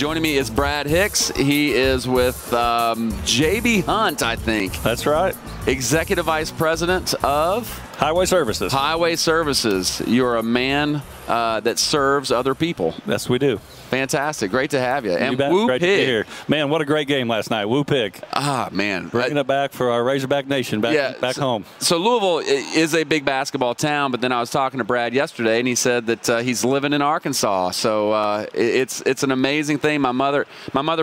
Joining me is Brad Hicks. He is with JB Hunt, I think. That's right. Executive Vice President of Highway Services. Highway Services. You're a man that serves other people. Yes, we do. Fantastic. Great to have you. And bet. Woo Great Pig. to be here. Man, what a great game last night. Woo Pig. Ah, man. Bringing it back for our Razorback Nation back home. So Louisville is a big basketball town, but then I was talking to Brad yesterday, and he said that he's living in Arkansas. So it's an amazing thing. My mother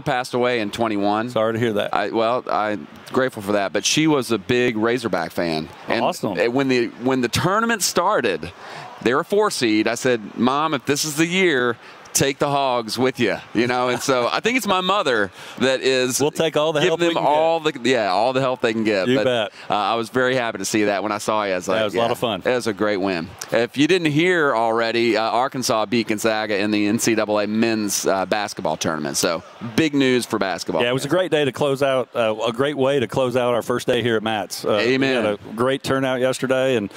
passed away in 21. Sorry to hear that. I'm grateful for that. But she was a big Razorback fan. And awesome. When the tournament started, they were 4 seed. I said, Mom, if this is the year, take the Hogs with you, and so I think it's my mother that is. We'll take all the help we can all the help they can get. You bet. I was very happy to see that when I saw you. I was like, it was a lot of fun. It was a great win. If you didn't hear already, Arkansas beat Gonzaga in the NCAA men's basketball tournament. So big news for basketball. Yeah, it was a great day to close out. A great way to close out our first day here at Matt's. Amen. We had a great turnout yesterday, and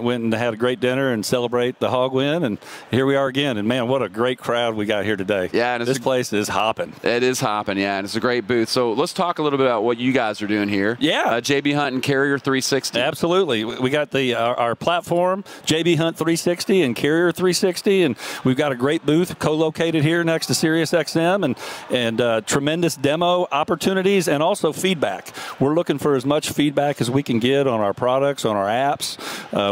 went and had a great dinner and celebrate the Hog win. And here we are again. And man, what a great crowd we got here today. Yeah, and this place is hopping. It is hopping, yeah, and it's a great booth. So let's talk a little bit about what you guys are doing here. Yeah, JB Hunt and Carrier 360. Absolutely, we got our platform, JB Hunt 360 and Carrier 360, and we've got a great booth co-located here next to SiriusXM, and tremendous demo opportunities and also feedback. We're looking for as much feedback as we can get on our products, on our apps.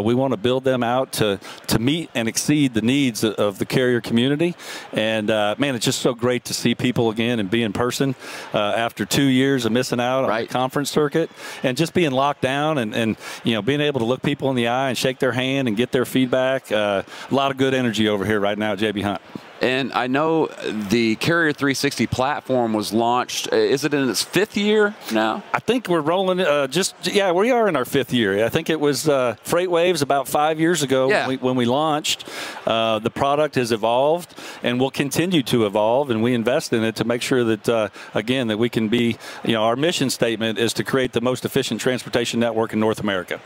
We want to build them out to meet and exceed the needs of the Carrier community. And, man, it's just so great to see people again and be in person after 2 years of missing out on the conference circuit, and just being locked down and being able to look people in the eye and shake their hand and get their feedback. A lot of good energy over here right now at JB Hunt. And I know the Carrier 360 platform was launched. Is it in its 5th year now? I think we're rolling. We are in our 5th year. I think it was FreightWaves about 5 years ago when we launched. The product has evolved and will continue to evolve, and we invest in it to make sure that, again, that we can be, our mission statement is to create the most efficient transportation network in North America.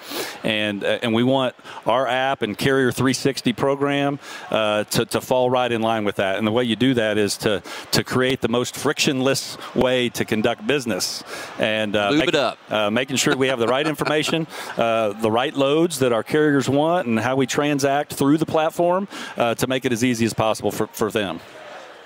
And we want our app and Carrier 360 program to fall right in line with that. And the way you do that is to create the most frictionless way to conduct business, and making sure we have the right information, the right loads that our carriers want, and how we transact through the platform to make it as easy as possible for them.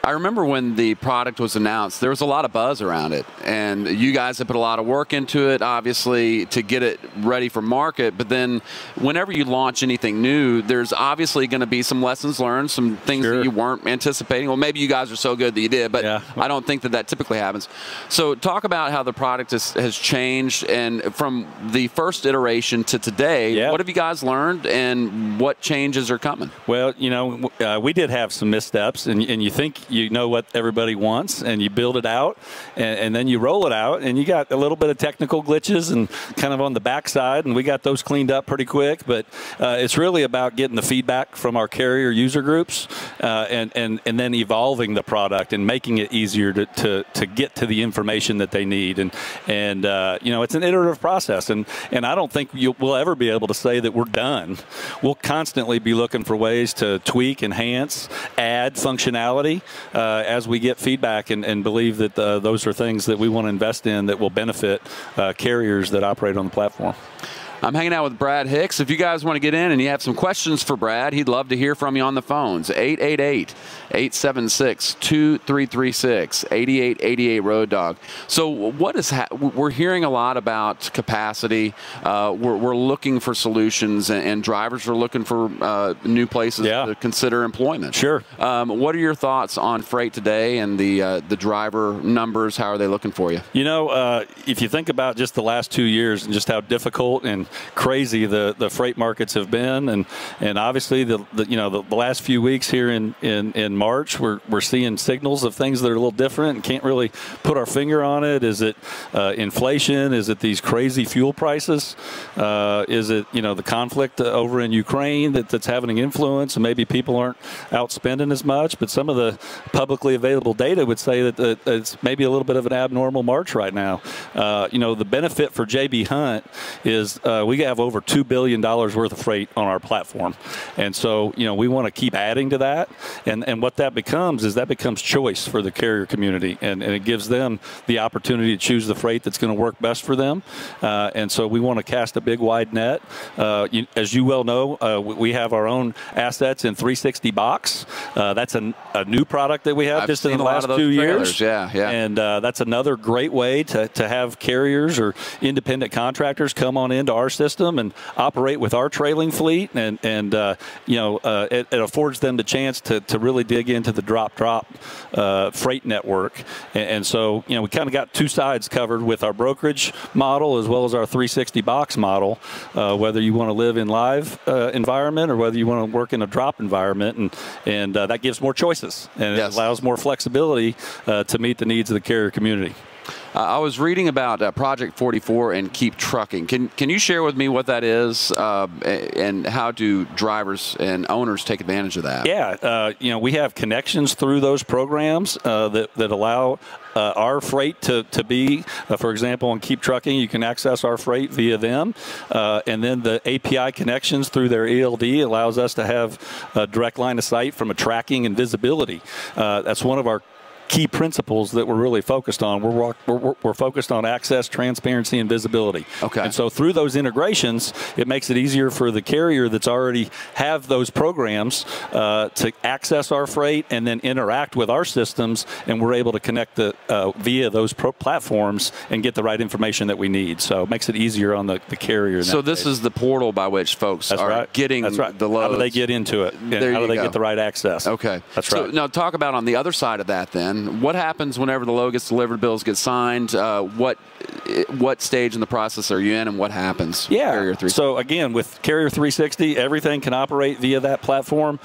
I remember when the product was announced, there was a lot of buzz around it, and you guys have put a lot of work into it, obviously, to get it ready for market. But then whenever you launch anything new, there's obviously going to be some lessons learned, some things that you weren't anticipating. Well, maybe you guys are so good that you did, but I don't think that typically happens. So talk about how the product has changed, and from the first iteration to today, what have you guys learned, and what changes are coming? Well, we did have some missteps, and you think you know what everybody wants, and you build it out, and then you roll it out, and you got a little bit of technical glitches and kind of on the backside, and we got those cleaned up pretty quick. But it's really about getting the feedback from our carrier user groups, and then evolving the product and making it easier to get to the information that they need. And it's an iterative process, and I don't think we'll ever be able to say that we're done. We'll constantly be looking for ways to tweak, enhance, add functionality as we get feedback, and believe that those are things that we want to invest in that will benefit carriers that operate on the platform. I'm hanging out with Brad Hicks. If you guys want to get in and you have some questions for Brad, he'd love to hear from you on the phones. 888-876-2336, 8888 Road Dog. So what is we're hearing a lot about capacity. We're looking for solutions, and drivers are looking for new places to consider employment. Sure. What are your thoughts on freight today and the driver numbers? How are they looking for you? If you think about just the last 2 years and just how difficult and crazy the freight markets have been, and obviously the last few weeks here in March, we're seeing signals of things that are a little different and can't really put our finger on it. Is it inflation? Is it these crazy fuel prices? Is it the conflict over in Ukraine that's having an influence, and maybe people aren't out spending as much? But some of the publicly available data would say that it's maybe a little bit of an abnormal March right now. The benefit for JB Hunt is we have over $2 billion worth of freight on our platform. And so, we want to keep adding to that. And what that becomes choice for the carrier community. And it gives them the opportunity to choose the freight that's going to work best for them. And so we want to cast a big, wide net. As you well know, we have our own assets in 360 Box. That's a new product that we have just in the last 2 years. Yeah. And that's another great way to have carriers or independent contractors come on into our system and operate with our trailing fleet. And it affords them the chance to really dig into the drop freight network. And so, we kind of got two sides covered with our brokerage model as well as our 360 Box model, whether you want to live in live environment or whether you want to work in a drop environment. And that gives more choices, and it allows more flexibility to meet the needs of the carrier community. I was reading about Project 44 and Keep Trucking. Can you share with me what that is and how do drivers and owners take advantage of that? Yeah, we have connections through those programs that allow our freight to be, for example, on Keep Trucking, you can access our freight via them. And then the API connections through their ELD allows us to have a direct line of sight from a tracking and visibility. That's one of our key principles that we're really focused on. We're focused on access, transparency, and visibility. Okay. And so through those integrations, it makes it easier for the carrier that's already have those programs to access our freight and then interact with our systems, and we're able to connect via those platforms and get the right information that we need. So it makes it easier on the carrier. So this is the portal by which folks are getting the loads. How do they get into it? And how do they get the right access? Okay. That's right. So now talk about on the other side of that then. What happens whenever the load gets delivered, bills get signed? What stage in the process are you in, and what happens? Yeah. So again, with Carrier 360, everything can operate via that platform.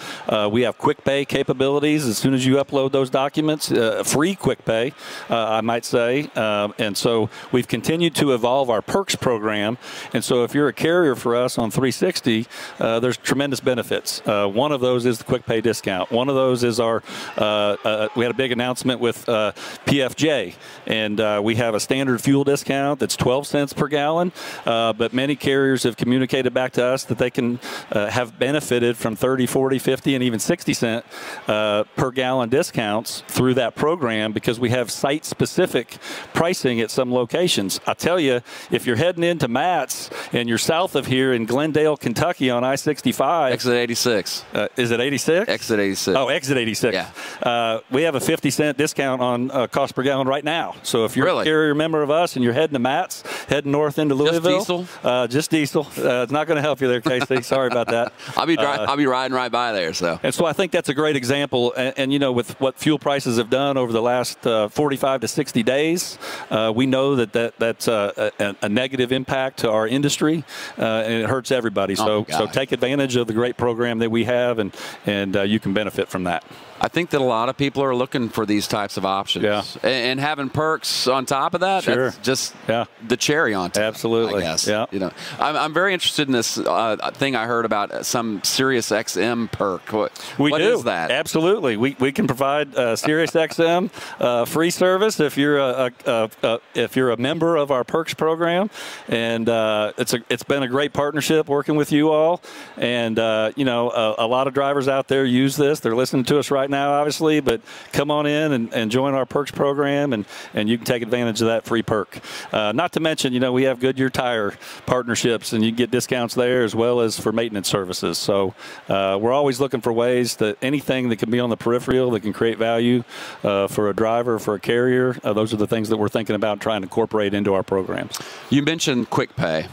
We have quick pay capabilities as soon as you upload those documents. Free quick pay, I might say. And so we've continued to evolve our perks program. And so if you're a carrier for us on 360, there's tremendous benefits. One of those is the quick pay discount. One of those is our we had a big announcement with PFJ, and we have a standard fuel discount that's 12 cents per gallon, but many carriers have communicated back to us that they can have benefited from 30, 40, 50, and even 60 cent per gallon discounts through that program because we have site-specific pricing at some locations. I tell you, if you're heading into Matt's and you're south of here in Glendale, Kentucky on I-65. Exit 86. Is it 86? Exit 86. Oh, exit 86. Yeah. We have a 50-cent discount on cost per gallon right now. So if you're a carrier member of us and you're heading to Matt's, heading north into Louisville. Just diesel? Just diesel. It's not going to help you there, KC. Sorry about that. I'll be riding right by there. So I think that's a great example. And with what fuel prices have done over the last 45 to 60 days, we know that's a negative impact to our industry, and it hurts everybody. So take advantage of the great program that we have, and you can benefit from that. I think that a lot of people are looking for these types of options. Yeah. And having perks on top of that, sure. that's just the cherry on top. Absolutely. I guess. Yeah. I'm very interested in this thing I heard about some SiriusXM perk. What is that? Absolutely. We can provide SiriusXM free service if you're a member of our perks program, and it's been a great partnership working with you all. And a lot of drivers out there use this. They're listening to us right now, obviously, but come on in and join our perks program, and you can take advantage of that free perk. Not to mention, we have Goodyear tire partnerships, and you can get discounts there as well as for maintenance services. So we're always looking for ways that anything that can be on the peripheral that can create value for a driver, for a carrier, those are the things that we're thinking about trying to incorporate into our programs. You mentioned quick pay.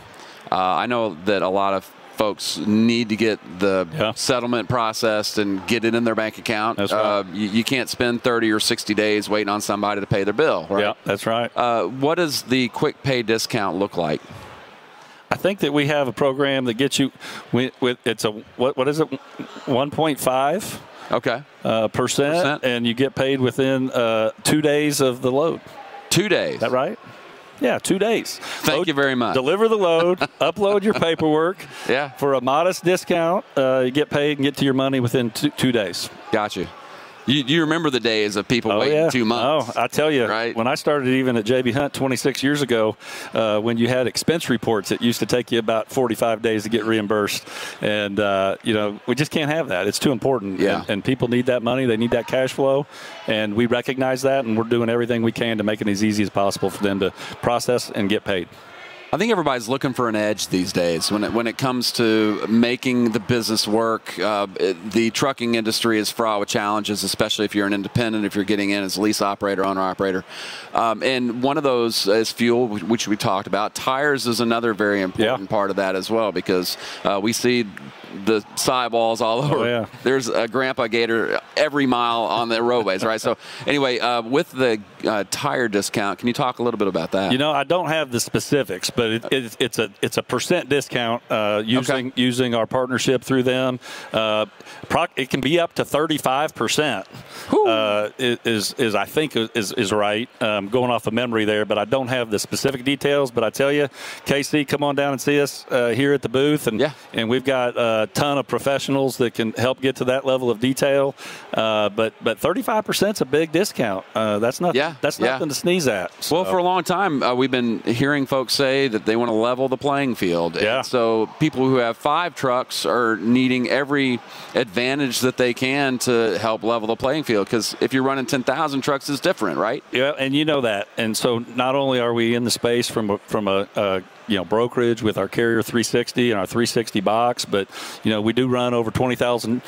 I know that a lot of folks need to get the settlement processed and get it in their bank account. That's right. You can't spend 30 or 60 days waiting on somebody to pay their bill, right? Yeah, that's right. What does the quick pay discount look like? I think that we have a program that gets you it's a what is it, 1.5 percent, and you get paid within 2 days of the load. 2 days. Is that right? Yeah, 2 days. Thank you very much. Deliver the load, upload your paperwork. Yeah. For a modest discount, you get paid and get to your money within 2 days. Got you. You remember the days of people waiting 2 months? Oh, I tell you, right? When I started even at JB Hunt 26 years ago, when you had expense reports, it used to take you about 45 days to get reimbursed. And, we just can't have that. It's too important. Yeah. And people need that money. They need that cash flow. And we recognize that, and we're doing everything we can to make it as easy as possible for them to process and get paid. I think everybody's looking for an edge these days when it comes to making the business work. The trucking industry is fraught with challenges, especially if you're an independent, if you're getting in as a lease operator, owner-operator. And one of those is fuel, which we talked about. Tires is another very important part of that as well, because we see the sidewalls all over. Oh, yeah. There's a Grandpa Gator every mile on the roadways, right? So anyway, with the tire discount, can you talk a little bit about that? I don't have the specifics, but it's a percent discount using our partnership through them. It can be up to 35%. Is I think is right. Going off of memory there, but I don't have the specific details. But I tell you, KC, come on down and see us here at the booth, and we've got a ton of professionals that can help get to that level of detail. But 35% is a big discount. That's not nothing to sneeze at. So. Well, for a long time, we've been hearing folks say that they want to level the playing field. Yeah. And so people who have 5 trucks are needing every advantage that they can to help level the playing field, because if you're running 10,000 trucks, it's different, right? Yeah, and you know that. And so not only are we in the space from a brokerage with our Carrier 360 and our 360 box, but we do run over 20,000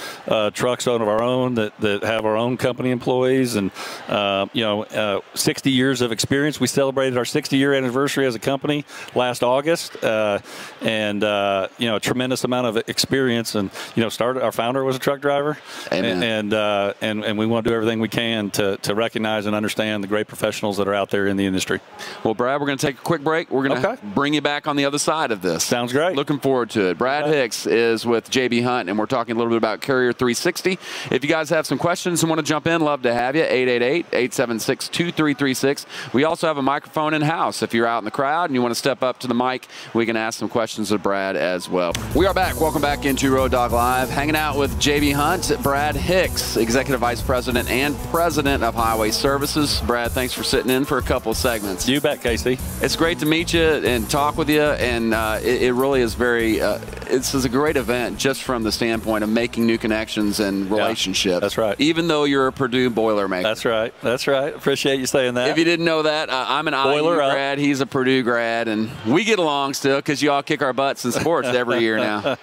trucks on our own that have our own company employees, and 60 years of experience. We celebrated our 60-year anniversary as a company last August, and a tremendous amount of experience. And our founder was a truck driver. Amen. And we want to do everything we can to recognize and understand the great professionals that are out there in the industry. Well, Brad, we're going to take a quick break. We're going to bring you back on the other side of this. Sounds great. Looking forward to it. Brad Hicks is with JB Hunt, and we're talking a little bit about Carrier 360. If you guys have some questions and want to jump in, love to have you. 888-876-2336. We also have a microphone in-house. If you're out in the crowd and you want to step up to the mic, we can ask some questions of Brad as well. We are back. Welcome back into Road Dog Live. Hanging out with JB Hunt, Brad Hicks, Executive Vice President and President of Highway Services. Brad, thanks for sitting in for a couple of segments. You bet, Casey. It's great to meet you and talk with you, and it really is this is a great event just from the standpoint of making new connections and relationships. Yeah, that's right. Even though you're a Purdue Boilermaker. That's right. That's right. Appreciate you saying that. If you didn't know that, I'm an IU grad. He's a Purdue grad, and we get along still because you all kick our butts in sports every year now.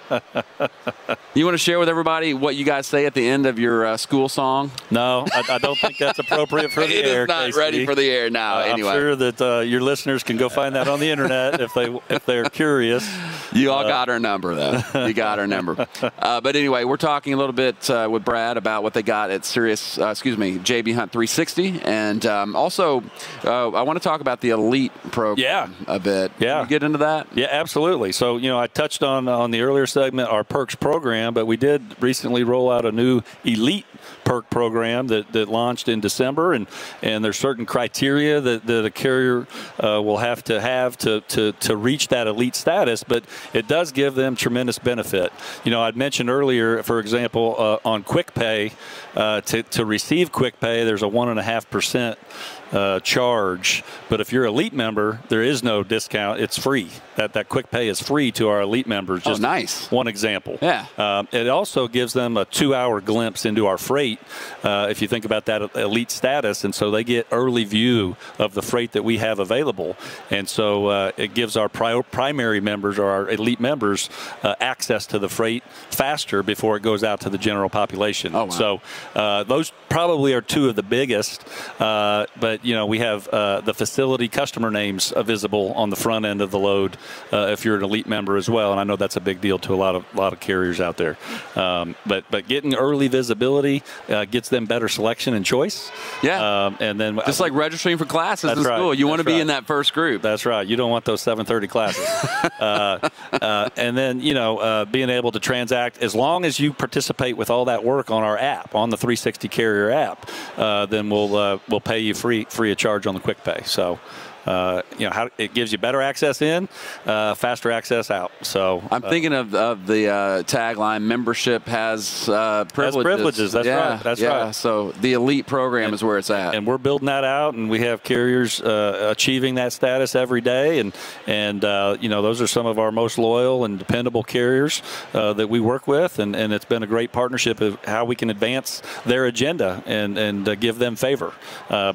You want to share with everybody what you guys say at the end of your school song? No, I don't think that's appropriate for the air. It is not ready for the air now. Anyway, I'm sure that your listeners can go find that on the internet if they're curious. You all got our number, though. You got our number. But anyway, we're talking a little bit with Brad about what they got at JB Hunt 360, and also I want to talk about the Elite program a bit. Yeah. Can you get into that? Yeah, absolutely. So I touched on the earlier segment our Perks program, but we did recently roll out a new Elite perk program that launched in December, and there's certain criteria that a carrier will have to reach that elite status, but it does give them tremendous benefit. I'd mentioned earlier, for example, on Quick Pay, to receive Quick Pay, there's a 1.5% charge, but if you're an elite member, there is no discount. It's free. That Quick Pay is free to our elite members. Just nice. One example. Yeah. It also gives them a 2-hour glimpse into our freight, if you think about that elite status, and so they get early view of the freight that we have available, and so it gives our primary members or our elite members access to the freight faster before it goes out to the general population. Oh, wow. So those probably are two of the biggest, but we have the facility customer names visible on the front end of the load if you're an elite member as well, and I know that's a big deal to a lot of carriers out there. But getting early visibility gets them better selection and choice. Yeah. And then just like registering for classes in school, you want to be in that first group. That's right. You don't want those 7:30 classes. And then being able to transact, as long as you participate with all that work on our app, on the 360 Carrier app, then we'll pay you free of charge on the Quick Pay. So how it gives you better access in, faster access out. So I'm thinking of the tagline, membership has privileges. Has privileges. That's right. That's right. So the elite program is where it's at. And we're building that out, and we have carriers achieving that status every day. And those are some of our most loyal and dependable carriers that we work with. And it's been a great partnership of how we can advance their agenda and give them favor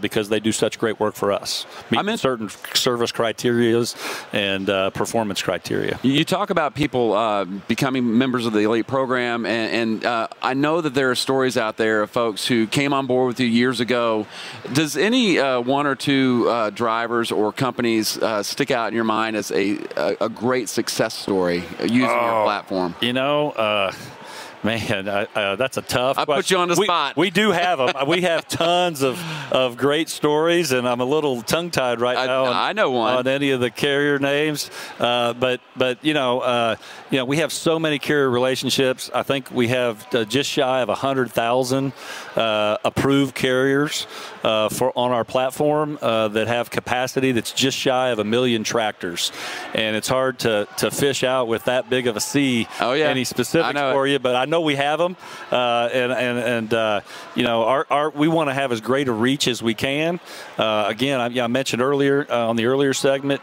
because they do such great work for us. Meet certain service criterias and performance criteria. You talk about people becoming members of the elite program, and I know that there are stories out there of folks who came on board with you years ago. Does any one or two drivers or companies stick out in your mind as a great success story using your platform? Man, that's a tough question. I put you on the spot. We do have them. We have tons of great stories, and I'm a little tongue-tied right now. I know one. On any of the carrier names, but we have so many carrier relationships. I think we have just shy of 100,000 approved carriers on our platform that have capacity that's just shy of 1 million tractors, and it's hard to fish out with that big of a sea any specifics for you, but I know we have them, we want to have as great a reach as we can. Again, I mentioned earlier on the earlier segment,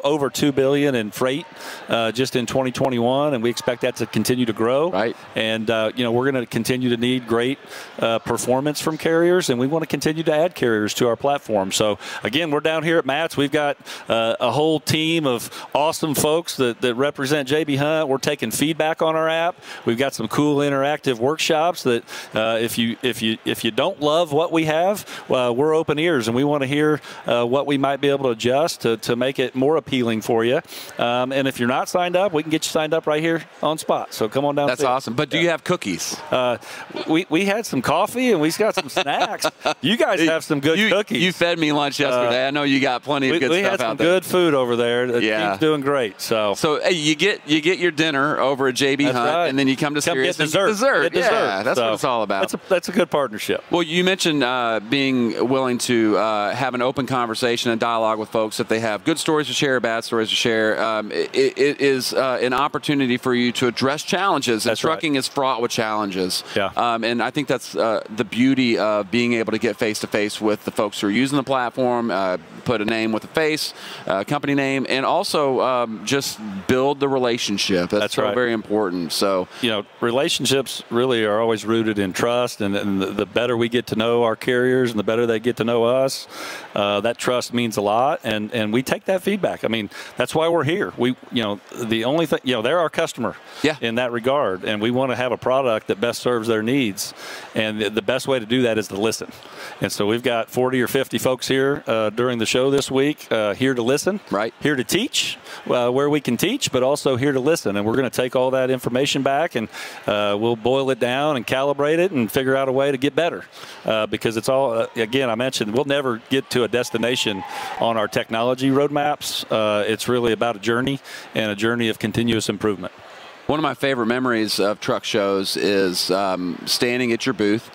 over $2 billion in freight just in 2021, and we expect that to continue to grow. Right. And we're going to continue to need great performance from carriers, and we want to continue to add carriers to our platform. So again, we're down here at Matt's. We've got a whole team of awesome folks that represent J.B. Hunt. We're taking feedback on our app. We've got some cool interactive workshops that if you don't love what we have, we're open ears, and we want to hear what we might be able to adjust to make it more appealing for you. And if you're not signed up, we can get you signed up right here on spot. So come on down. That's awesome. But do you have cookies? We had some coffee, and we've got some snacks. You guys have some good cookies. You fed me lunch yesterday. I know you got plenty of good stuff out there. We had some good food over there. The team's doing great. So hey, you get your dinner over at JB Hunt, right. and then you come to Sirius. Dessert. Yeah, that's what it's all about. That's a good partnership. Well, you mentioned being willing to have an open conversation and dialogue with folks if they have good stories to share, bad stories to share. It is an opportunity for you to address challenges. And trucking is fraught with challenges. Yeah. And I think that's the beauty of being able to get face-to-face with the folks who are using the platform, put a name with a face, company name, and also just build the relationship. That's so very important. So relationships really are always rooted in trust, and the better we get to know our carriers and the better they get to know us, that trust means a lot, and we take that feedback. I mean, that's why we're here. The only thing, they're our customer in that regard, and we want to have a product that best serves their needs, and the best way to do that is to listen. And so we've got 40 or 50 folks here during the show this week, here to listen, here to teach where we can teach, but also here to listen. And we're going to take all that information back, and we'll boil it down and calibrate it and figure out a way to get better, because it's all, again, I mentioned, we'll never get to a destination on our technology roadmaps. It's really about a journey, and a journey of continuous improvement. One of my favorite memories of truck shows is standing at your booth,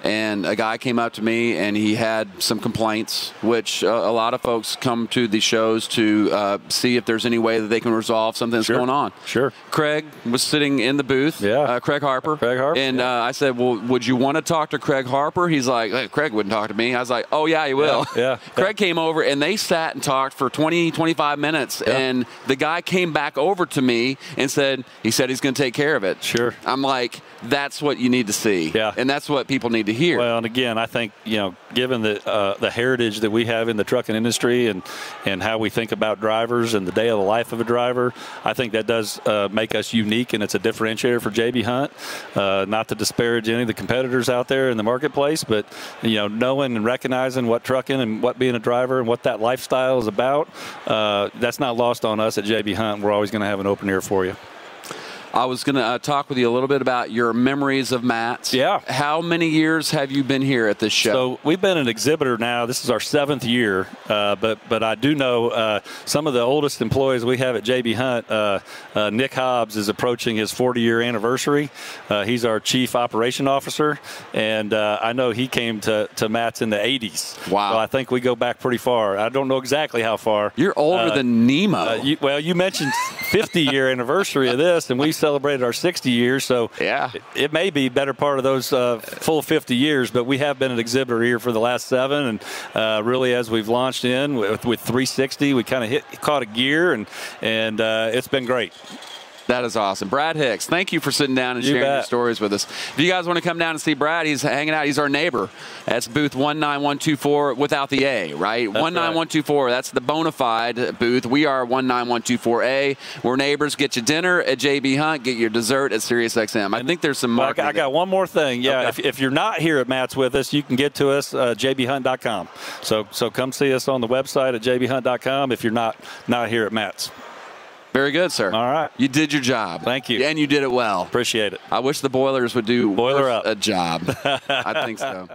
and a guy came up to me and he had some complaints, which a lot of folks come to these shows to see if there's any way that they can resolve something that's going on. Sure. Craig was sitting in the booth, Craig Harper. And I said, well, would you want to talk to Craig Harper? He's like, hey, Craig wouldn't talk to me. I was like, oh, yeah, he will. Craig came over, and they sat and talked for 20, 25 minutes, and the guy came back over to me and said, he's going to take care of it. Sure. I'm like, that's what you need to see. And that's what people need to hear. Well, and again, I think, given the heritage that we have in the trucking industry and how we think about drivers and the day of the life of a driver, I think that does make us unique, and it's a differentiator for J.B. Hunt. Not to disparage any of the competitors out there in the marketplace, but knowing and recognizing what trucking and what being a driver and what that lifestyle is about, that's not lost on us at J.B. Hunt. We're always going to have an open ear for you. I was going to talk with you a little bit about your memories of Matt's. Yeah. How many years have you been here at this show? So we've been an exhibitor now. This is our 7th year, but I do know some of the oldest employees we have at JB Hunt. Nick Hobbs is approaching his 40-year anniversary. He's our Chief Operation Officer, and I know he came to Matt's in the 80s. Wow. So I think we go back pretty far. I don't know exactly how far. You're older than Nemo. You mentioned 50-year anniversary of this, and we celebrated our 60 years, so yeah, it may be better part of those full 50 years, but we have been an exhibitor here for the last 7, and really as we've launched in with 360, we kind of caught a gear, and it's been great. That is awesome. Brad Hicks, thank you for sitting down and sharing your stories with us. If you guys want to come down and see Brad, he's hanging out. He's our neighbor. That's booth 19124 without the A, right? 19124. Right. That's the bona fide booth. We are 19124A. We're neighbors. Get your dinner at JB Hunt. Get your dessert at SiriusXM. I think there's some marketing. I got one more thing. Yeah, okay. if you're not here at Matt's with us, you can get to us jbhunt.com. So come see us on the website at jbhunt.com if you're not here at Matt's. Very good, sir. All right. You did your job. Thank you. And you did it well. Appreciate it. I wish the Boilers would do Boiler up a job. I think so.